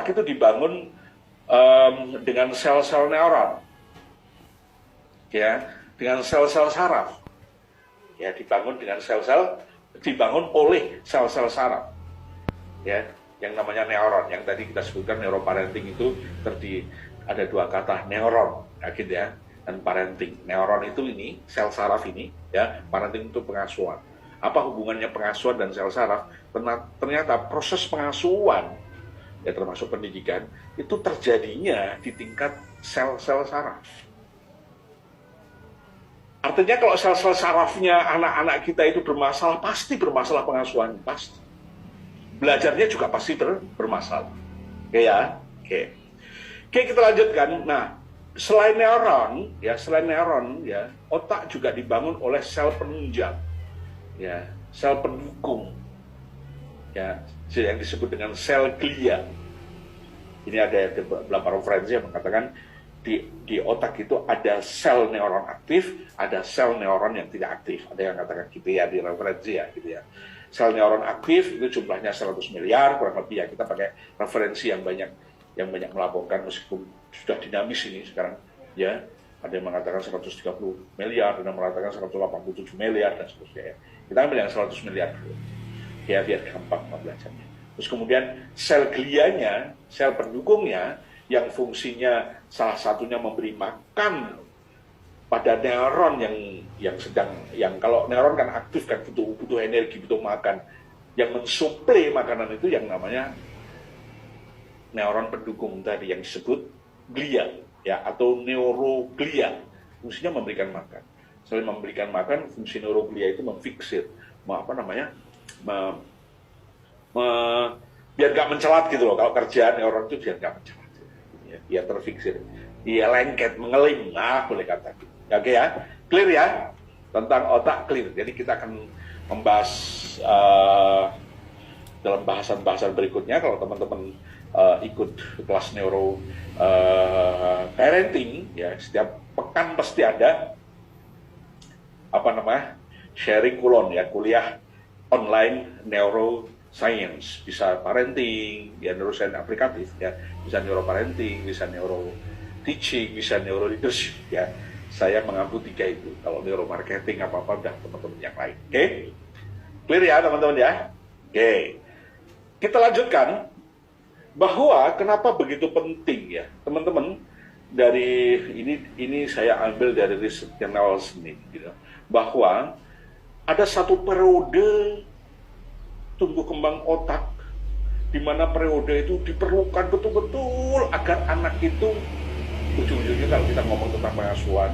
otak itu dibangun dengan sel-sel neuron, ya, dengan sel-sel saraf, ya, dibangun oleh sel-sel saraf, ya, yang namanya neuron. Yang tadi kita sebutkan neuroparenting itu terdiri ada dua kata, neuron, gitu ya, dan parenting. Neuron itu ini sel saraf ini, ya, parenting itu pengasuhan. Apa hubungannya pengasuhan dan sel saraf? Ternyata proses pengasuhan, ya, termasuk pendidikan, itu terjadinya di tingkat sel-sel saraf. Artinya kalau sel-sel sarafnya anak-anak kita itu bermasalah, pasti bermasalah pengasuhan, pasti. Belajarnya juga pasti bermasalah. Oke ya? Oke, kita lanjutkan. Nah, selain neuron, ya, otak juga dibangun oleh sel penunjang, ya, sel pendukung, ya, yang disebut dengan sel glia. Ini ada beberapa referensi yang mengatakan di otak itu ada sel neuron aktif, ada sel neuron yang tidak aktif. Ada yang katakan gitu ya, di referensi ya, gitu ya. Sel neuron aktif itu jumlahnya 100 miliar kurang lebih, ya. Kita pakai referensi yang banyak melaporkan, meskipun sudah dinamis ini sekarang, ya. Ada yang mengatakan 130 miliar, ada yang mengatakan 187 miliar dan seterusnya, ya. Kita ambil yang 100 miliar dulu, ya, biar gampang belajarnya. Terus kemudian sel glianya, sel pendukungnya, yang fungsinya salah satunya memberi makan pada neuron yang kalau neuron kan aktif, kan butuh energi, butuh makan. Yang mensuplai makanan itu yang namanya neuron pendukung tadi yang disebut glia, ya, atau neuroglia. Fungsinya memberikan makan. Selain memberikan makan, fungsi neuroglia itu memfiksir, biar gak mencelat gitu loh. Kalau kerjaan neuron itu biar gak mencelat, ya, dia terfiksir, dia lengket, mengelim, nah boleh kata gitu. Oke ya, clear ya tentang otak, clear. Jadi kita akan membahas dalam bahasan-bahasan berikutnya. Kalau teman-teman ikut kelas neuro parenting, ya, setiap pekan pasti ada sharing kulon, ya, kuliah online neuroscience, bisa parenting, ya, neuroscience aplikatif, ya, bisa neuroparenting, bisa neuro teaching, bisa neuro leadership, ya. Saya mengampu 3 itu. Kalau neuromarketing apa-apa udah teman-teman yang lain. Oke? Clear ya teman-teman ya? Oke. Kita lanjutkan bahwa kenapa begitu penting, ya. Teman-teman, dari ini saya ambil dari riset Nelson, gitu. Bahwa ada satu periode tumbuh kembang otak di mana periode itu diperlukan betul-betul agar anak itu, ujung-ujungnya kalau kita ngomong tentang pengasuhan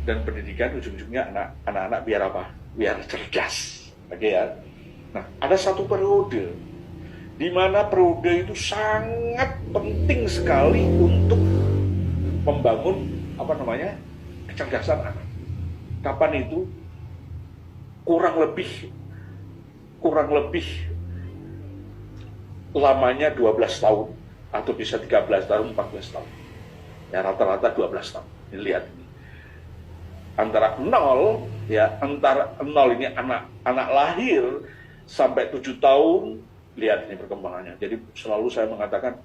dan pendidikan, ujung-ujungnya anak-anak biar apa? Biar cerdas. Oke ya. Nah, ada satu periode di mana periode itu sangat penting sekali untuk membangun kecerdasan anak. Kapan itu? Kurang lebih lamanya 12 tahun atau bisa 13 tahun, 14 tahun. Ya, rata-rata 12 tahun. Ini lihat ini. Antara 0 ini anak lahir sampai 7 tahun, lihat ini perkembangannya. Jadi selalu saya mengatakan,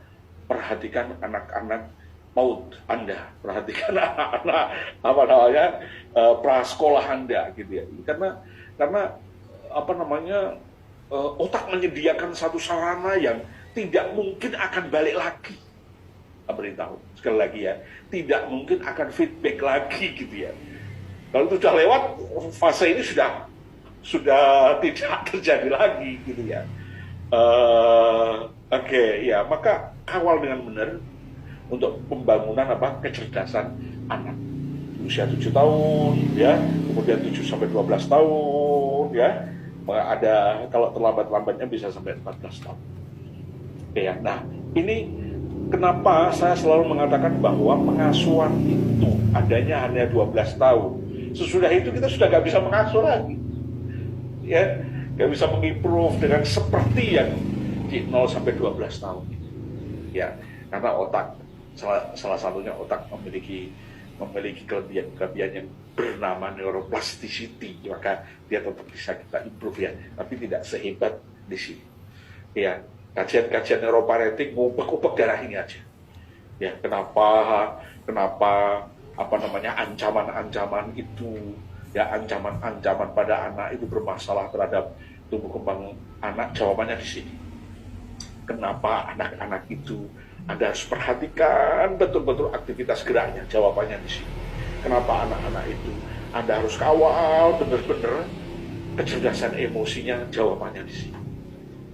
perhatikan anak-anak PAUD Anda, perhatikan anak-anak prasekolah Anda, gitu ya. Karena otak menyediakan satu sarana yang tidak mungkin akan balik lagi. Beritahu sekali lagi ya, tidak mungkin akan feedback lagi, gitu ya. Kalau itu sudah lewat, fase ini sudah tidak terjadi lagi, gitu ya. Oke, ya, maka kawal dengan benar untuk pembangunan kecerdasan anak. Usia 7 tahun, ya, kemudian 7 sampai 12 tahun, ya. Ada kalau terlambat-lambatnya bisa sampai 14 tahun. Oke, ya. Nah, ini kenapa saya selalu mengatakan bahwa pengasuhan itu adanya hanya 12 tahun. Sesudah itu kita sudah nggak bisa mengasuh lagi, ya, nggak bisa mengimprove dengan seperti yang di 0 sampai 12 tahun, ya, karena otak salah satunya otak memiliki kelebihan yang bernama neuroplasticity, maka dia tetap bisa kita improve, ya, tapi tidak sehebat di sini, ya. kajian neuroparenting ngubek-ngubek darah ini aja. Ya, kenapa apa namanya ancaman-ancaman itu, ya ancaman-ancaman pada anak itu bermasalah terhadap tumbuh kembang anak, jawabannya di sini. Kenapa anak-anak itu Anda harus perhatikan betul-betul aktivitas geraknya, jawabannya di sini. Kenapa anak-anak itu Anda harus kawal benar-benar kecerdasan emosinya, jawabannya di sini.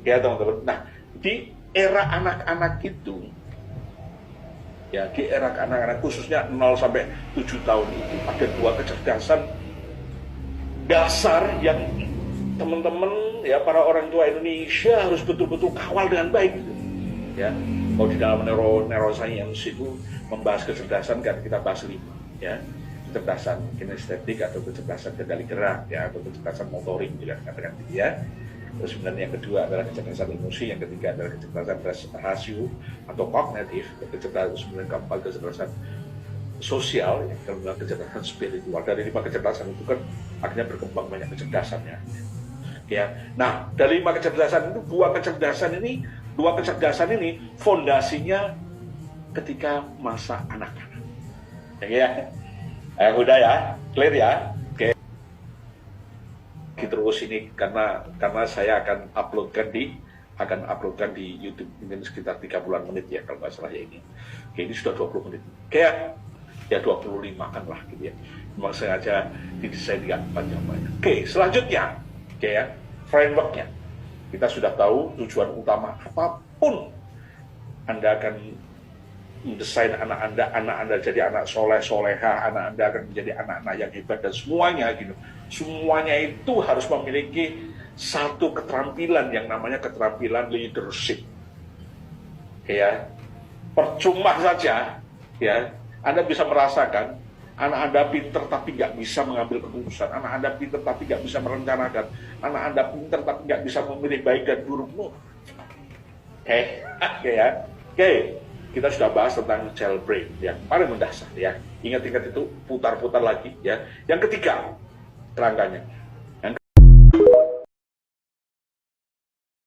Ya teman-teman. Nah, di era anak-anak itu, ya di era anak-anak khususnya 0 sampai 7 tahun itu ada dua kecerdasan dasar yang teman-teman ya para orang tua Indonesia harus betul-betul kawal dengan baik gitu. Ya, kalau di dalam neuroscience itu membahas kecerdasan kan kita bahas 5 ya. Kecerdasan kinestetik atau kecerdasan kendali gerak ya, atau kecerdasan motorik juga katakan gitu ya. Terus kemudian yang kedua adalah kecerdasan emosi, yang ketiga adalah kecerdasan rasio atau kognitif, kemudian keempat kecerdasan sosial, yang kedua kecerdasan spiritual. Dari 5 kecerdasan itu kan akhirnya berkembang banyak kecerdasannya. Ya, nah dari 5 kecerdasan itu dua kecerdasan ini fondasinya ketika masa anak-anak. Ya, udah ya, clear ya. Oke. Terus ini karena saya akan uploadkan di YouTube mungkin sekitar 30 menit ya kalau nggak salah ya ini. Oke, ini sudah 20 menit. Kayak ya 25 kan lah gitu ya. Memang sengaja didesain dengan panjang banyak. Oke, selanjutnya, oke ya, frameworknya. Kita sudah tahu tujuan utama apapun Anda akan mendesain anak Anda jadi anak soleh soleha, anak Anda akan menjadi anak-anak yang hebat dan semuanya gitu. Semuanya itu harus memiliki satu keterampilan yang namanya keterampilan leadership. Ya, percuma saja ya Anda bisa merasakan anak Anda pinter tapi nggak bisa mengambil keputusan, anak Anda pinter tapi nggak bisa merencanakan, anak Anda pinter tapi nggak bisa memilih baik dan buruk. Oke, ya. Oke, kita sudah bahas tentang child brain yang paling mendasar ya. Ingat-ingat itu, putar-putar lagi ya. Yang ketiga, kerangkanya.